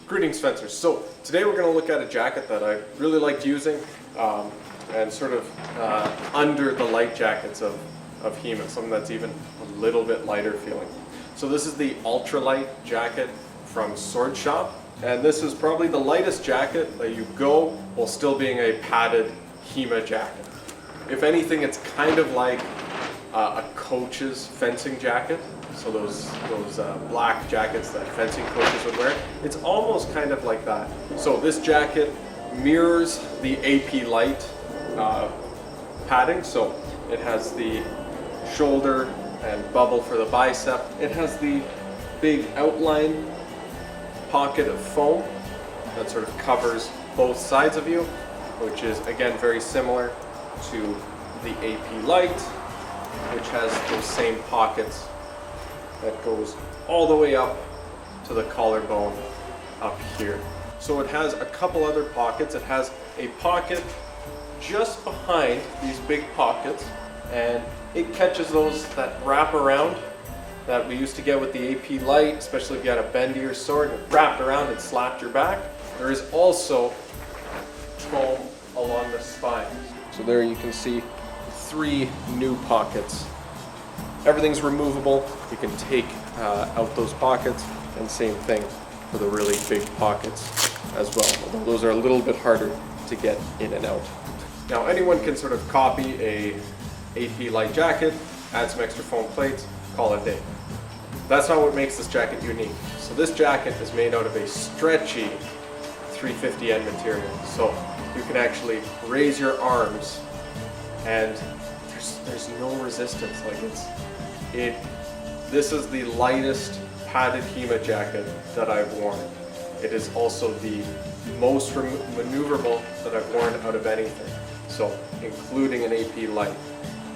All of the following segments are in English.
Greetings, fencers. So today we're going to look at a jacket that I really liked using and sort of under the light jackets of HEMA, something that's even a little bit lighter feeling. So this is the Ultralight jacket from Sword Shop, and this is probably the lightest jacket that you go while still being a padded HEMA jacket. If anything, it's kind of like a coach's fencing jacket. So those black jackets that fencing coaches would wear, it's almost kind of like that. So this jacket mirrors the AP Light padding. So it has the shoulder and bubble for the bicep. It has the big outline pocket of foam that sort of covers both sides of you, which is again very similar to the AP Light, which has those same pockets that goes all the way up to the collarbone up here. So it has a couple other pockets. It has a pocket just behind these big pockets, and it catches those that wrap around that we used to get with the AP Light, especially if you had a bendier sword and it wrapped around and slapped your back. There is also foam along the spine. So there you can see 3 new pockets. Everything's removable. You can take out those pockets, and same thing for the really big pockets as well, although those are a little bit harder to get in and out. Now anyone can sort of copy a AP Light jacket, add some extra foam plates, call it a day. That's not what makes this jacket unique. So this jacket is made out of a stretchy 350N material. So you can actually raise your arms and there's no resistance. Like this is the lightest padded HEMA jacket that I've worn. It is also the most maneuverable that I've worn out of anything, so including an AP Light.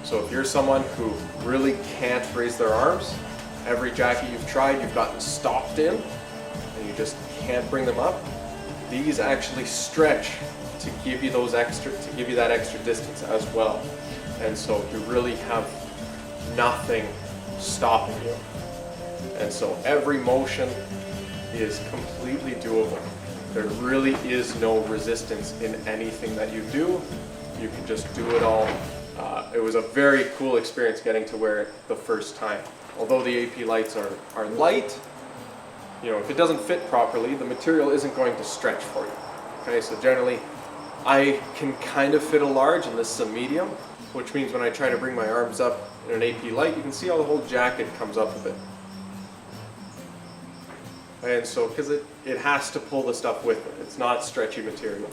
So if you're someone who really can't raise their arms, every jacket you've tried you've gotten stopped in and you just can't bring them up, these actually stretch to give you that extra distance as well. And so you really have nothing stopping you. And so every motion is completely doable. There really is no resistance in anything that you do. You can just do it all. It was a very cool experience getting to wear it the first time. Although the AP Lights are light, you know, if it doesn't fit properly, the material isn't going to stretch for you. Okay, so generally I can kind of fit a large, and this is a medium, which means when I try to bring my arms up in an AP Light, you can see how the whole jacket comes up a bit. And so, because it has to pull the stuff with it, it's not stretchy material.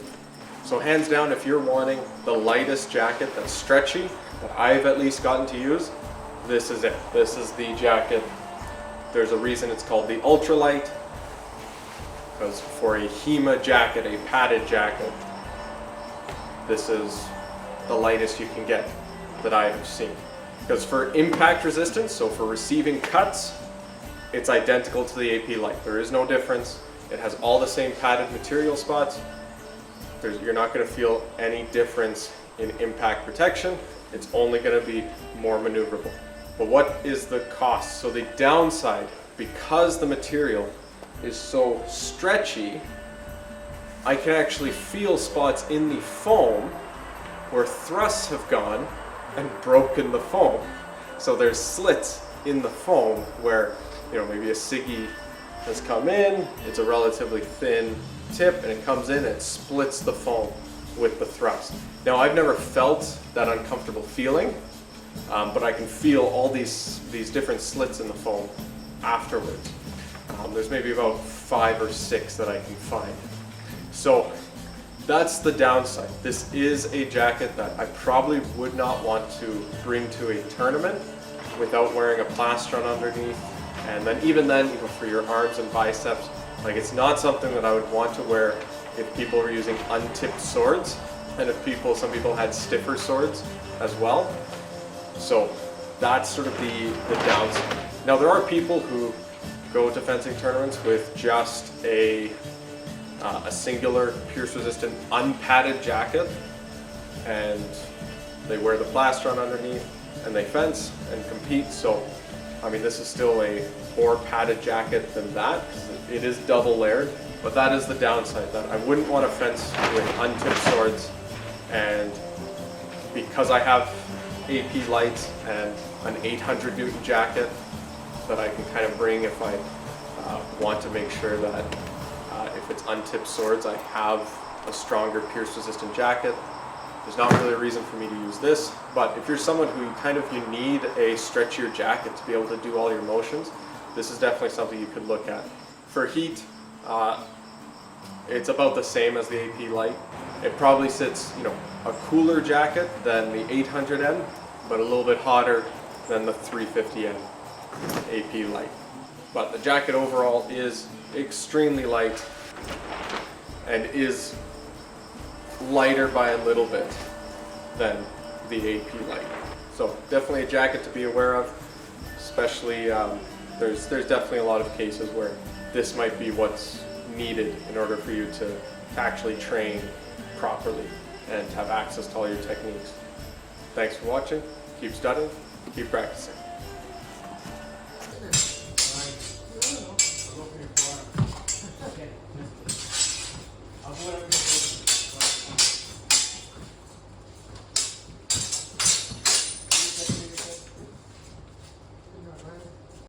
So hands down, if you're wanting the lightest jacket that's stretchy, that I've at least gotten to use, this is it. This is the jacket. There's a reason it's called the Ultralight, because for a HEMA jacket, a padded jacket, this is the lightest you can get that I have seen. Because for impact resistance, so for receiving cuts, it's identical to the AP Light. There is no difference. It has all the same padded material spots. You're not going to feel any difference in impact protection. It's only going to be more maneuverable. But what is the cost? So the downside, because the material is so stretchy, I can actually feel spots in the foam where thrusts have gone and broken the foam. So there's slits in the foam where, you know, maybe a ciggy has come in, it's a relatively thin tip, and it comes in and it splits the foam with the thrust. Now I've never felt that uncomfortable feeling, but I can feel all these different slits in the foam afterwards. There's maybe about 5 or 6 that I can find. So that's the downside. This is a jacket that I probably would not want to bring to a tournament without wearing a plastron underneath. And then even for your arms and biceps, like it's not something that I would want to wear if people were using untipped swords, and if some people had stiffer swords as well. So that's sort of the downside. Now there are people who go to fencing tournaments with just a singular pierce resistant unpadded jacket, and they wear the plastron underneath and they fence and compete. So I mean, this is still a more padded jacket than that, because it is double layered. But that is the downside, that I wouldn't want to fence with untipped swords, and because I have AP lights and an 800 Newton jacket that I can kind of bring if I want to make sure that if it's untipped swords I have a stronger pierce resistant jacket. There's not really a reason for me to use this, but if you're someone who you need a stretchier jacket to be able to do all your motions, this is definitely something you could look at. For heat, it's about the same as the AP light. It probably sits, a cooler jacket than the 800N, but a little bit hotter than the 350N AP light. But the jacket overall is extremely light and is lighter by a little bit than the AP light. So definitely a jacket to be aware of, especially there's definitely a lot of cases where this might be what's needed in order for you to actually train properly and have access to all your techniques. Thanks for watching, keep studying, keep practicing.